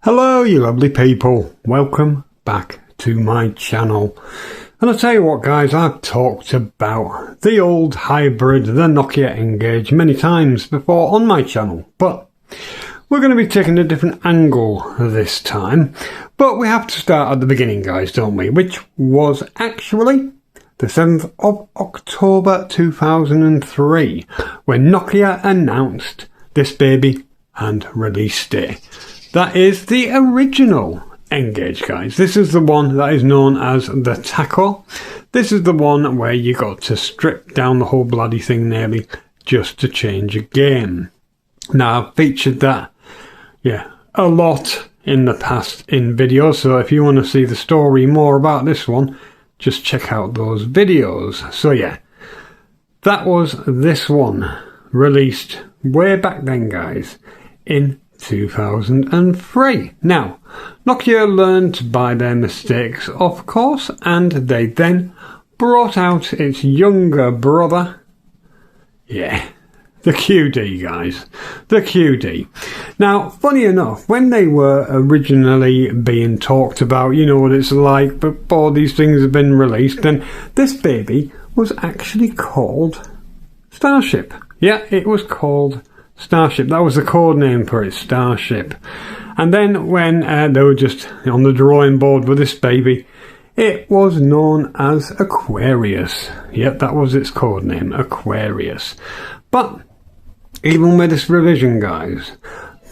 Hello you lovely people, welcome back to my channel. And I'll tell you what guys, I've talked about the old hybrid, the Nokia N-GAGE many times before on my channel, but we're going to be taking a different angle this time. But we have to start at the beginning guys, don't we? Which was actually the 7th of October 2003 when Nokia announced this baby and released it. That is the original N-GAGE guys. This is the one that is known as the Taco. This is the one where you got to strip down the whole bloody thing nearly just to change a game. Now I've featured that, a lot in the past in videos, so if you want to see the story more about this one, just check out those videos. So yeah, that was this one, released way back then guys, in 2003. Now, Nokia learned by their mistakes, of course, and they then brought out its younger brother. Yeah, the QD, guys. The QD. Now, funny enough, when they were originally being talked about, you know what it's like before these things have been released, then this baby was actually called Starship. Yeah, it was called Starship. That was the code name for it, Starship. And then when they were just on the drawing board with this baby, it was known as Aquarius. Yep, that was its code name, Aquarius. But even with this revision guys,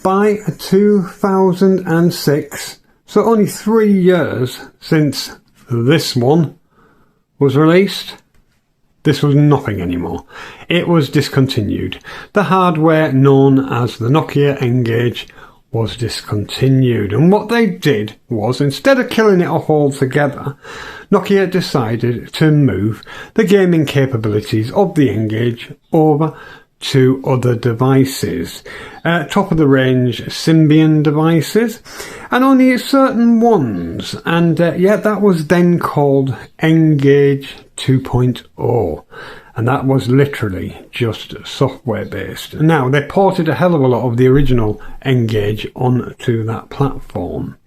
by 2006, so only 3 years since this one was released, this was nothing anymore. It was discontinued. The hardware known as the Nokia N-GAGE was discontinued. And what they did was, instead of killing it off altogether, Nokia decided to move the gaming capabilities of the N-GAGE over to other devices. Top of the range Symbian devices, and only certain ones. And that was then called N-GAGE 2.0, and that was literally just software based. Now they ported a hell of a lot of the original N-GAGE onto that platform.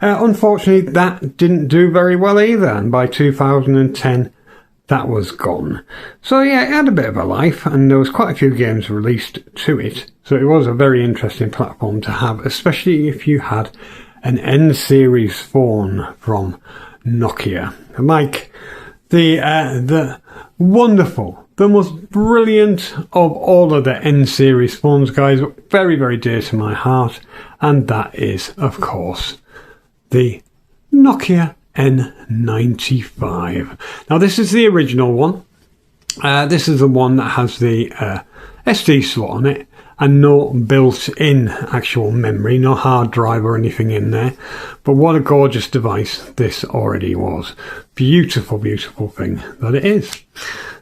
Unfortunately that didn't do very well either, and by 2010 that was gone. So yeah, it had a bit of a life, and there was quite a few games released to it, so it was a very interesting platform to have, especially if you had an N-series phone from Nokia, like the wonderful, the most brilliant of all of the N-series phones guys, very very dear to my heart, and that is of course the Nokia N95. Now this is the original one. This is the one that has the SD slot on it and no built-in actual memory, no hard drive or anything in there. But what a gorgeous device this already was. Beautiful, beautiful thing that it is.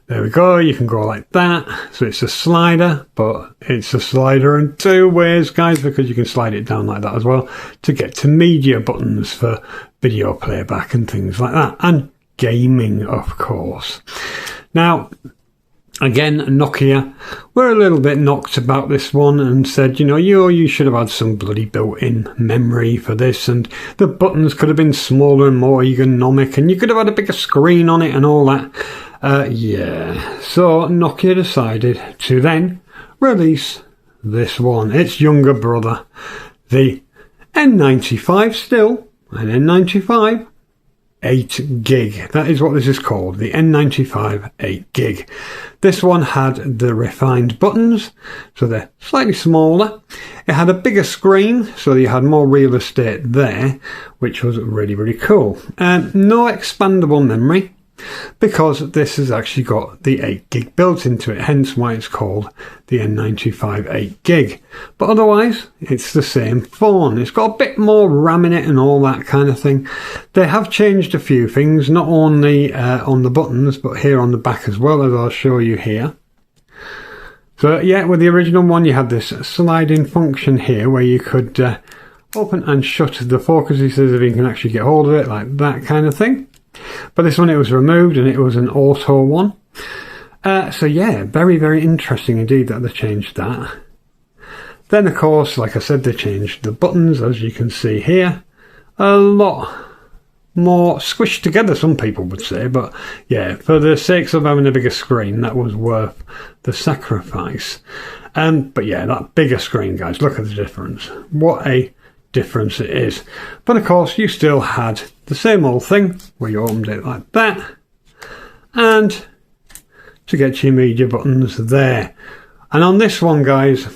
There we go, you can go like that. So it's a slider, but it's a slider in two ways, guys, because you can slide it down like that as well to get to media buttons for video playback and things like that. And gaming, of course. Now, again, Nokia were a little bit knocked about this one and said, you should have had some bloody built-in memory for this, and the buttons could have been smaller and more ergonomic, and you could have had a bigger screen on it and all that. So Nokia decided to then release this one, its younger brother, the N95 still, an N95 8GB. That is what this is called, the N95 8GB. This one had the refined buttons, so they're slightly smaller. It had a bigger screen, so you had more real estate there, which was really, really cool. No expandable memory, because this has actually got the 8GB built into it, hence why it's called the N95 8GB. But otherwise, it's the same phone. It's got a bit more RAM in it and all that kind of thing. They have changed a few things, not only on the buttons, but here on the back as well, as I'll show you here. So So yeah, with the original one you had this sliding function here where you could open and shut the focuses if you can actually get hold of it, like that kind of thing. But this one, it was removed and it was an auto one. So yeah, very, very interesting indeed that they changed that. Then of course, like I said, they changed the buttons, as you can see here. A lot more squished together, some people would say, but yeah, for the sakes of having a bigger screen, that was worth the sacrifice. But yeah, that bigger screen, guys, look at the difference. What a difference it is. But of course, you still had the same old thing where you opened it like that, and to get your media buttons there. And on this one, guys,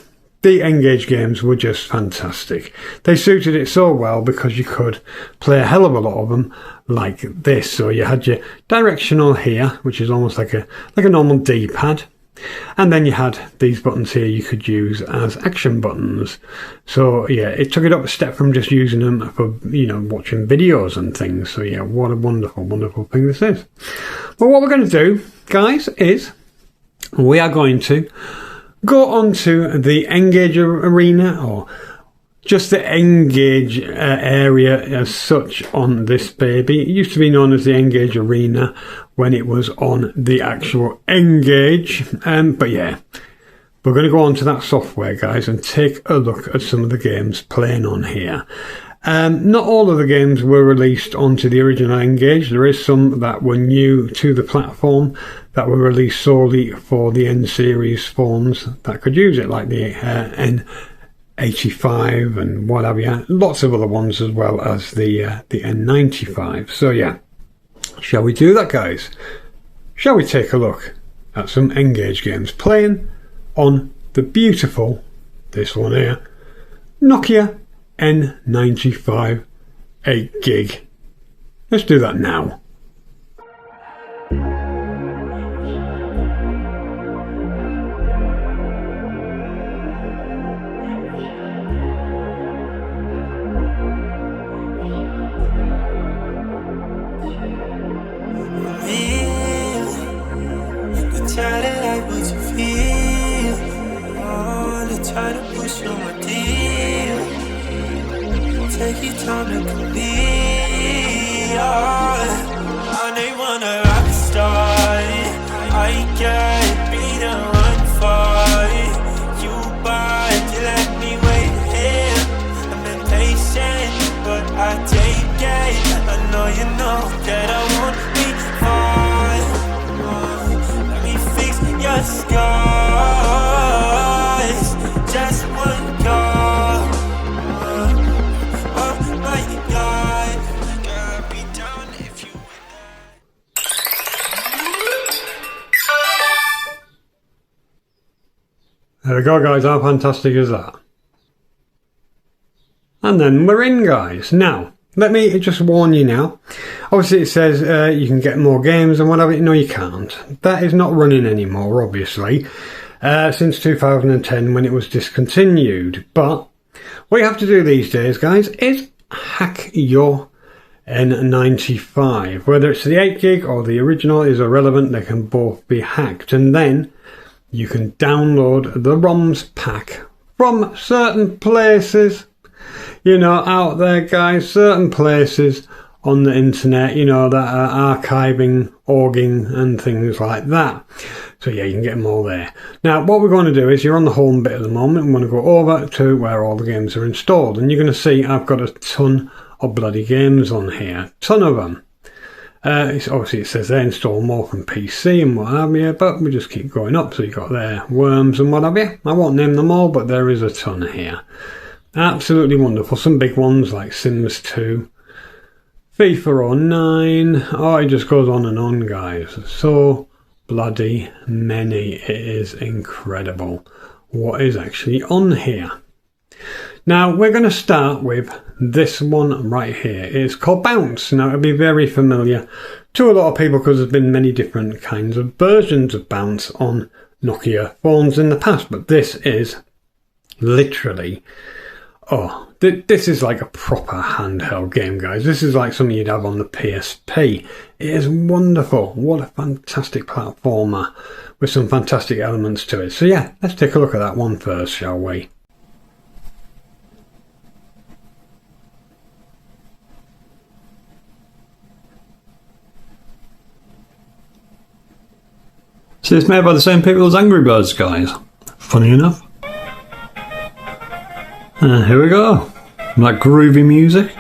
the N-GAGE games were just fantastic. They suited it so well because you could play a hell of a lot of them like this. So you had your directional here, which is almost like a normal D-pad. And then you had these buttons here you could use as action buttons. So yeah, it took it up a step from just using them for, you know, watching videos and things. So yeah, what a wonderful, wonderful thing this is. But what we're going to do, guys, is we are going to go on to the N-GAGE arena, or just the N-GAGE area as such on this baby. It used to be known as the N-GAGE arena when it was on the actual N-GAGE. But yeah, we're going to go on to that software, guys, and take a look at some of the games playing on here. Not all of the games were released onto the original N-GAGE. There is some that were new to the platform that were released solely for the N-series phones that could use it, like the N85 and what have you. Lots of other ones as well as the N95. So yeah, shall we do that, guys? Shall we take a look at some N-GAGE games playing on the beautiful, this one here, Nokia N95 8GB. Let's do that now. Take your time to complete. I ain't wanna rock star. I can't be the one for you, but you let me wait here. I'm impatient, but I take it. I know you know that I won't be far. Let me fix your scars. Just one call. There we go, guys. How fantastic is that? And then we're in, guys. Now, let me just warn you now. Obviously, it says you can get more games and whatever. No, you can't. That is not running anymore, obviously, since 2010 when it was discontinued. But what you have to do these days, guys, is hack your N95. Whether it's the 8GB or the original is irrelevant. They can both be hacked. And then you can download the ROMs pack from certain places, you know, out there, guys, certain places on the internet, you know, that are archiving, orging and things like that. So yeah, you can get them all there. Now, what we're going to do is, you're on the home bit at the moment. I'm going to go over to where all the games are installed, and you're going to see I've got a ton of bloody games on here, ton of them. Obviously it says they install more from PC and what have you, but we just keep going up. So you've got there Worms and what have you. I won't name them all, but there is a ton here. Absolutely wonderful. Some big ones like Sims 2, FIFA 09. Oh, it just goes on and on, guys. So bloody many. It is incredible what is actually on here. Now, we're going to start with this one right here. It's called Bounce. Now, it'll be very familiar to a lot of people because there's been many different kinds of versions of Bounce on Nokia phones in the past. But this is literally Oh, this is like a proper handheld game, guys. This is like something you'd have on the PSP. It is wonderful. What a fantastic platformer with some fantastic elements to it. So yeah, let's take a look at that one first, shall we? So it's made by the same people as Angry Birds, guys. Funny enough. And here we go. That groovy music.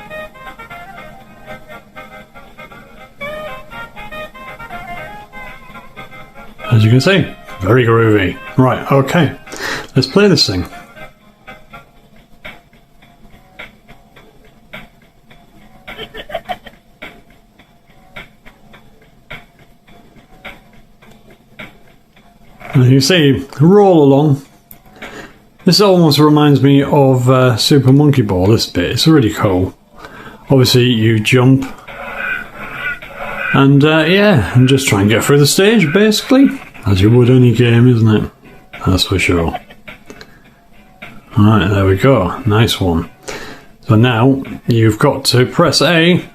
As you can see, very groovy. Right, okay. Let's play this thing. As you see, roll along. This almost reminds me of Super Monkey Ball, this bit. It's really cool. Obviously you jump and yeah, and just try and get through the stage basically. As you would any game, isn't it? That's for sure. Alright, there we go. Nice one. So now you've got to press A,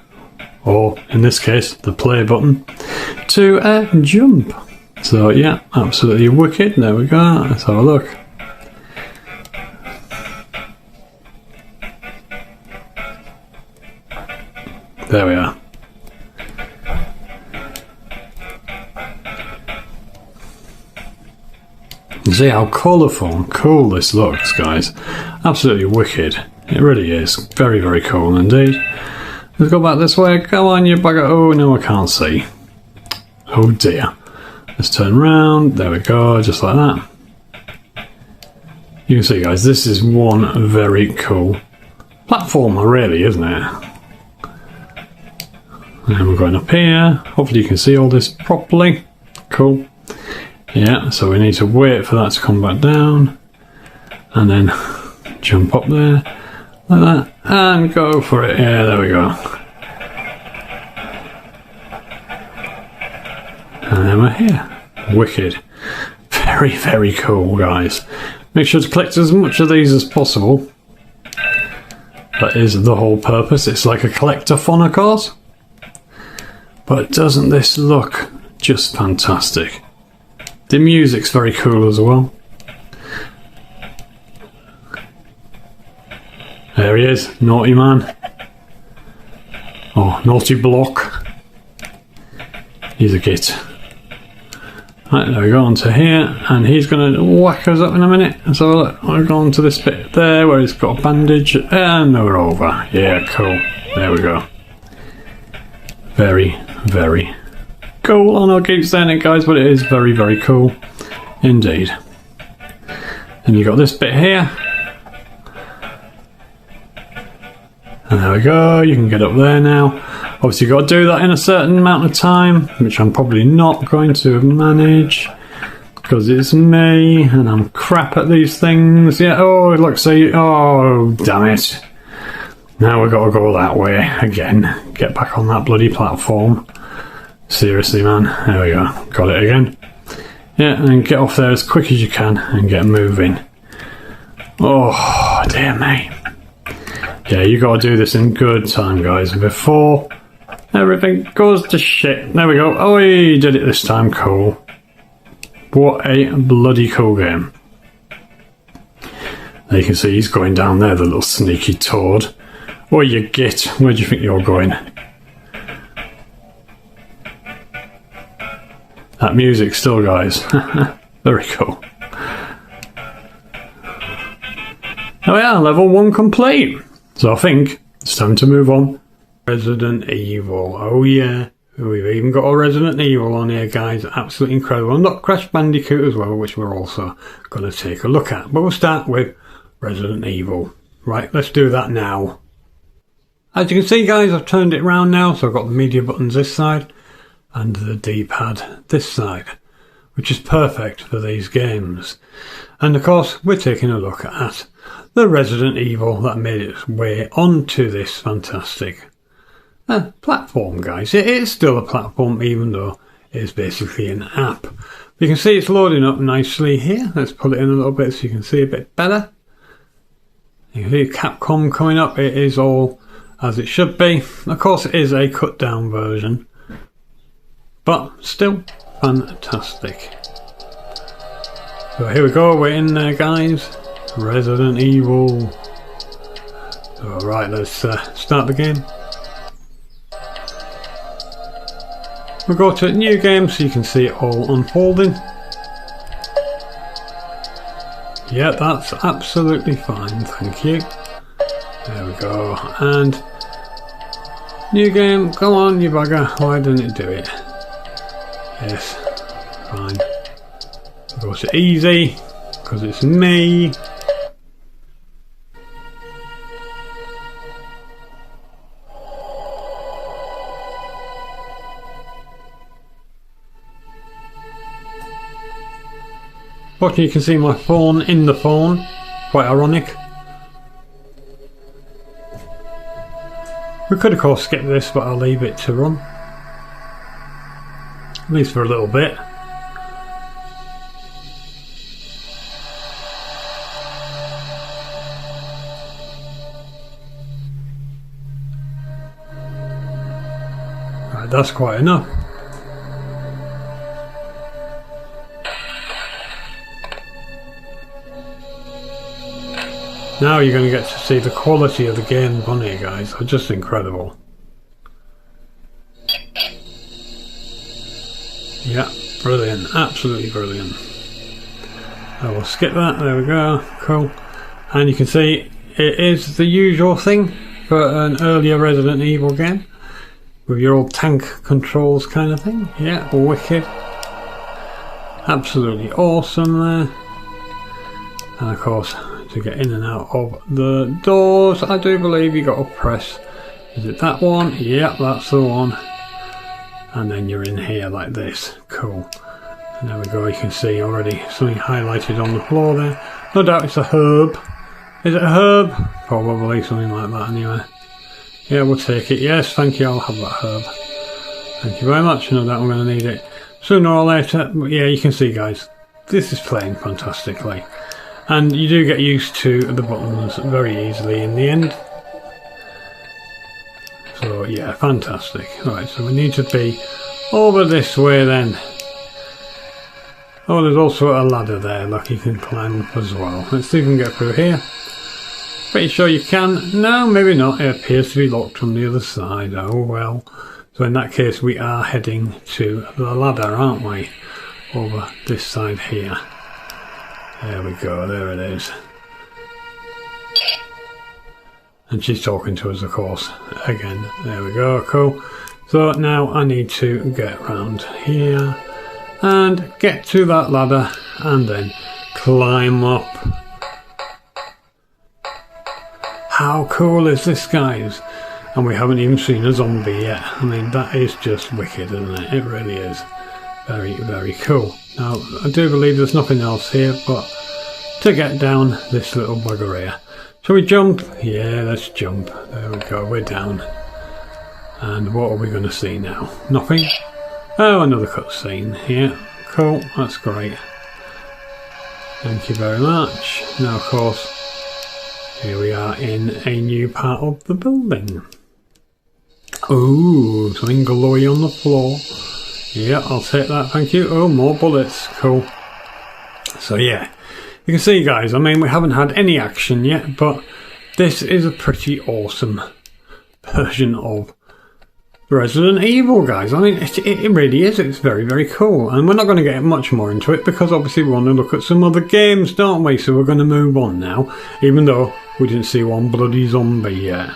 or in this case the play button, to jump. So yeah, absolutely wicked. There we go. Let's have a look. There we are. You see how colourful and cool this looks, guys. Absolutely wicked. It really is. Very, very cool indeed. Let's go back this way. Come on, you bugger. Oh, no, I can't see. Oh dear. Let's turn around. There we go, just like that. You can see, guys, this is one very cool platformer, really, isn't it? And we're going up here. Hopefully you can see all this properly. Cool. Yeah, so we need to wait for that to come back down. And then jump up there. Like that. And go for it. Yeah, there we go. And then we're here. Wicked. Very, very cool, guys. Make sure to collect as much of these as possible. That is the whole purpose. It's like a collectathon, of course. But doesn't this look just fantastic? The music's very cool as well. There he is, naughty man. Oh, naughty block. He's a git. Right, there we go, onto here, and he's going to whack us up in a minute. So look, we're going to this bit there where he's got a bandage, and we're over. Yeah, cool. There we go. Very, very cool. I know I keep saying it, guys, but it is very, very cool indeed. And you got this bit here. And there we go, you can get up there now. Obviously you've got to do that in a certain amount of time, which I'm probably not going to manage because it's me and I'm crap at these things. Yeah, oh, look, see, oh, damn it. Now we've got to go that way again. Get back on that bloody platform. Seriously, man. There we go. Got it again. Yeah, and then get off there as quick as you can and get moving. Oh, dear me. Yeah, you got to do this in good time, guys, before everything goes to shit. There we go. Oh, he did it this time. Cool. What a bloody cool game. There you can see he's going down there, the little sneaky toad. Oh, you git. Where do you think you're going? That music still, guys. Very cool. Oh yeah, level 1 complete. So I think it's time to move on. Resident Evil. Oh yeah. We've even got a Resident Evil on here, guys. Absolutely incredible. And not Crash Bandicoot as well, which we're also going to take a look at. But we'll start with Resident Evil. Right, let's do that now. As you can see, guys, I've turned it around now. So I've got the media buttons this side and the D-pad this side, which is perfect for these games. And of course, we're taking a look at the Resident Evil that made its way onto this fantastic platform, guys. It is still a platform, even though it's basically an app. You can see it's loading up nicely here. Let's pull it in a little bit so you can see a bit better. You can see Capcom coming up. It is all as it should be. Of course, it is a cut down version, but still fantastic. So here we go, we're in there, guys. Resident Evil. Alright, let's start the game. We'll go to new game so you can see it all unfolding. Yeah, that's absolutely fine, thank you. There we go, and new game, come on you bugger, why didn't it do it? Yes, fine. We'll go to easy, because it's me. Fortunately, you can see my phone in the phone. Quite ironic. We could of course skip this, but I'll leave it to run. At least for a little bit. Right, that's quite enough. Now you're going to get to see the quality of the games on here, guys. Are just incredible. Yeah, brilliant. Absolutely brilliant. I will skip that. There we go. Cool. And you can see it is the usual thing for an earlier Resident Evil game. With your old tank controls kind of thing. Yeah, wicked. Absolutely awesome there. And of course, to get in and out of the doors, I do believe you got to press, is it that one? Yep, that's the one. And then you're in here like this. Cool. And there we go, you can see already something highlighted on the floor there. No doubt it's a herb. Is it a herb? Probably something like that anyway. Yeah, we'll take it. Yes, thank you, I'll have that herb. Thank you very much. No doubt I'm going to need it sooner or later. But yeah, you can see, guys, this is playing fantastically. And you do get used to the buttons very easily in the end. So yeah, fantastic. Right, so we need to be over this way then. Oh, there's also a ladder there, look, you can climb up as well. Let's see if we can get through here. Pretty sure you can. No, maybe not. It appears to be locked from the other side. Oh well. So in that case we are heading to the ladder, aren't we? Over this side here. There we go, there it is. And she's talking to us, of course, again. There we go, cool. So now I need to get round here and get to that ladder and then climb up. How cool is this, guys? And we haven't even seen a zombie yet. I mean, that is just wicked, isn't it? It really is. Very, very cool. Now, I do believe there's nothing else here, but to get down this little bugger here. Shall we jump? Yeah, let's jump. There we go, we're down. And what are we going to see now? Nothing? Oh, another cutscene here. Cool, that's great. Thank you very much. Now, of course, here we are in a new part of the building. Ooh, something glowy on the floor. Yeah, I'll take that, thank you. Oh, more bullets, cool. So yeah, you can see, guys, I mean, we haven't had any action yet, but this is a pretty awesome version of Resident Evil, guys. I mean, it really is. It's very, very cool. And we're not going to get much more into it because obviously we want to look at some other games, don't we? So we're going to move on now, even though we didn't see one bloody zombie yet.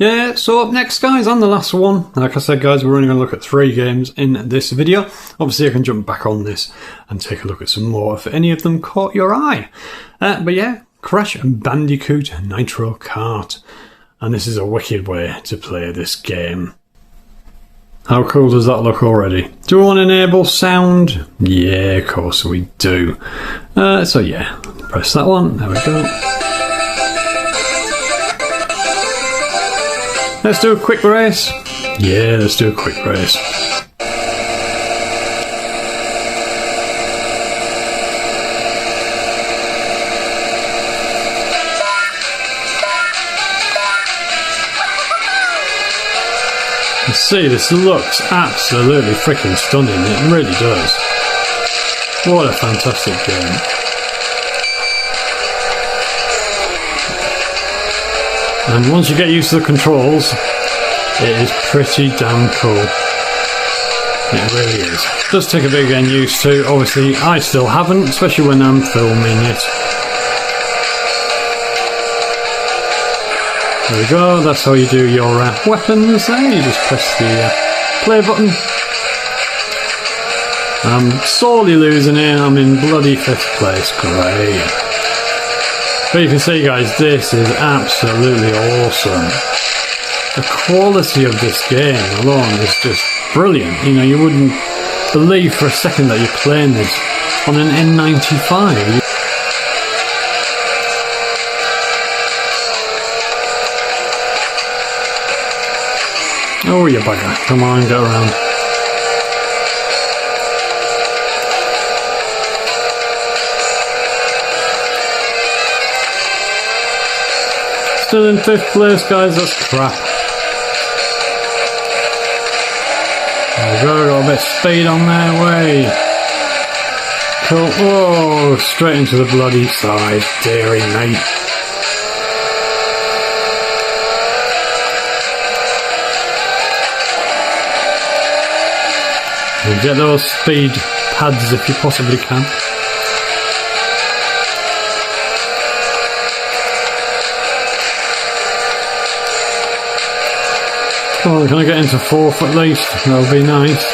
Yeah, so up next, guys, and the last one. Like I said, guys, we're only going to look at 3 games in this video. Obviously, I can jump back on this and take a look at some more if any of them caught your eye. But yeah, Crash Bandicoot Nitro Kart. And this is a wicked way to play this game. How cool does that look already? Do we want to enable sound? Yeah, of course we do. So yeah, press that one. There we go. Let's do a quick race. Yeah, let's do a quick race. See, this looks absolutely freaking stunning. It really does. What a fantastic game. And once you get used to the controls, it is pretty damn cool. It really is. It does take a bit of getting used to. Obviously, I still haven't, especially when I'm filming it. There we go, that's how you do your weapons there. You just press the play button. I'm sorely losing it. I'm in bloody 5th place. Great. But you can see, guys, this is absolutely awesome. The quality of this game alone is just brilliant. You know, you wouldn't believe for a second that you're playing this on an N95. Oh, you bugger. Come on, get around. Still in 5th place, guys. That's crap. There we go. Got a bit of speed on their way. Cool. Whoa, straight into the bloody side. Deary me. And get those speed pads if you possibly can. Come on, can I get into 4th at least? That would be nice.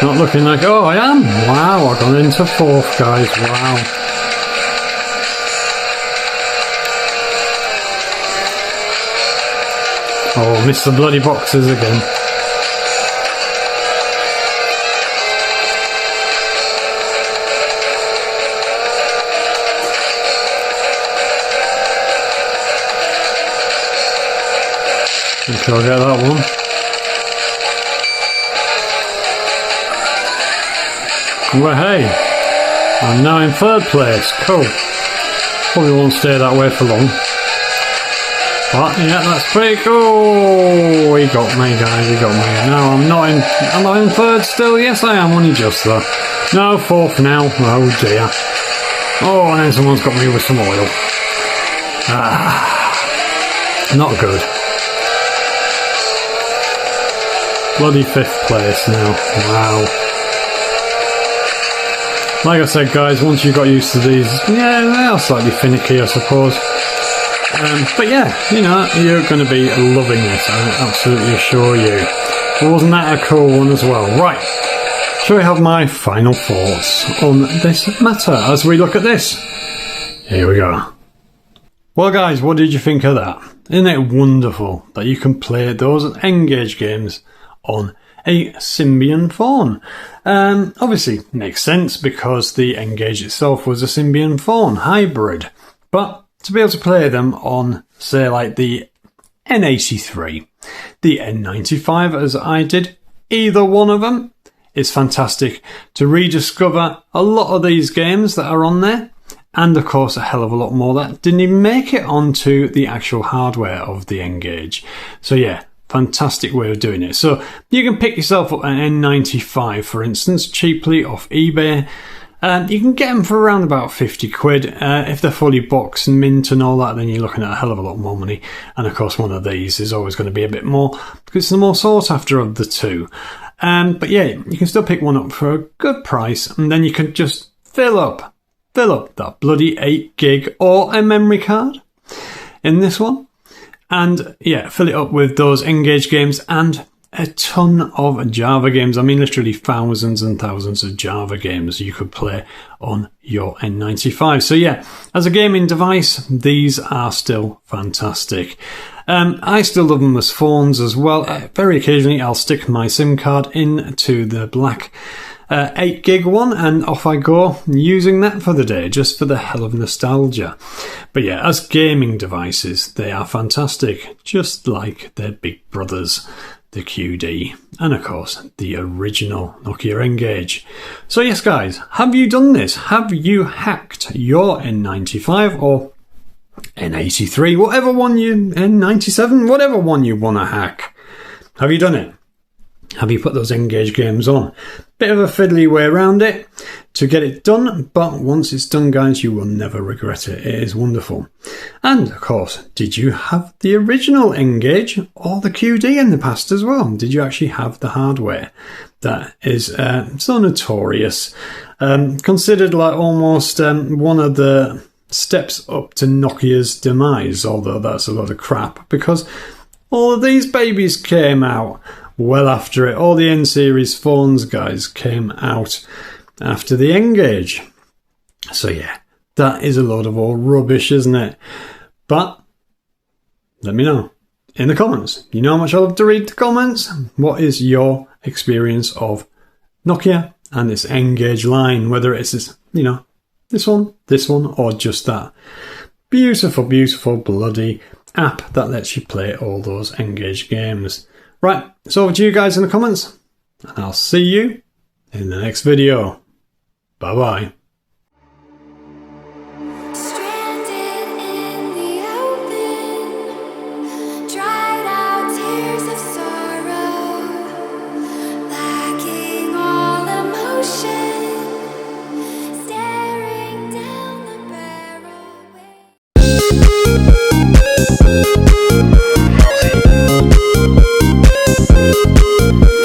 Not looking like... Oh, I am! Wow, I got into 4th, guys. Wow. Oh, missed the bloody boxes again. Okay, I'll get that one. Well, hey, I'm now in 3rd place. Cool. Probably won't stay that way for long. But yeah, that's pretty cool. He got me, guys. He got me. No, I'm not in 3rd still. Yes, I am. Only just though. No, 4th now. Oh dear. Oh, and then someone's got me with some oil. Ah, not good. Bloody 5th place now. Wow. Like I said, guys, once you got used to these, yeah, they are slightly finicky, I suppose. But yeah, you know, you're going to be loving this, I absolutely assure you. But wasn't that a cool one as well? Right. Shall we have my final thoughts on this matter as we look at this? Here we go. Well, guys, what did you think of that? Isn't it wonderful that you can play those N-GAGE games on a Symbian phone? Obviously makes sense because the N-GAGE itself was a Symbian phone hybrid, but to be able to play them on, say, like the N83, the N95 as I did, either one of them is fantastic to rediscover a lot of these games that are on there, and of course a hell of a lot more that didn't even make it onto the actual hardware of the N-GAGE. So yeah, fantastic way of doing it. So you can pick yourself up an N95, for instance, cheaply off eBay. You can get them for around about 50 quid. If they're fully boxed and mint and all that, then you're looking at a hell of a lot more money. And of course, one of these is always going to be a bit more because it's the more sought after of the two. But yeah, you can still pick one up for a good price, and then you can just fill up that bloody 8GB or a memory card in this one. And yeah, fill it up with those N-GAGE games and a ton of Java games. I mean, literally thousands and thousands of Java games you could play on your N95. So yeah, as a gaming device, these are still fantastic. I still love them as phones as well. Very occasionally, I'll stick my SIM card into the black 8GB one, and off I go using that for the day, just for the hell of nostalgia. But yeah, as gaming devices, they are fantastic, just like their big brothers, the QD, and of course the original Nokia N-GAGE. So yes, guys, have you done this? Have you hacked your N95 or N83, whatever one you, N97, whatever one you want to hack? Have you done it? Have you put those N-GAGE games on? Bit of a fiddly way around it to get it done, but once it's done, guys, you will never regret it. It is wonderful. And of course, did you have the original N-GAGE or the QD in the past as well? Did you actually have the hardware that is so notorious, considered like almost one of the steps up to Nokia's demise, although that's a lot of crap, because all of these babies came out well after it. All the N-series phones, guys, came out after the N-GAGE. So yeah, that is a load of old rubbish, isn't it? But let me know in the comments. You know how much I love to read the comments. What is your experience of Nokia and this N-GAGE line? Whether it's this, you know, this one, or just that beautiful, beautiful bloody app that lets you play all those N-GAGE games. Right, it's over to you guys in the comments, and I'll see you in the next video. Bye bye. Thank you.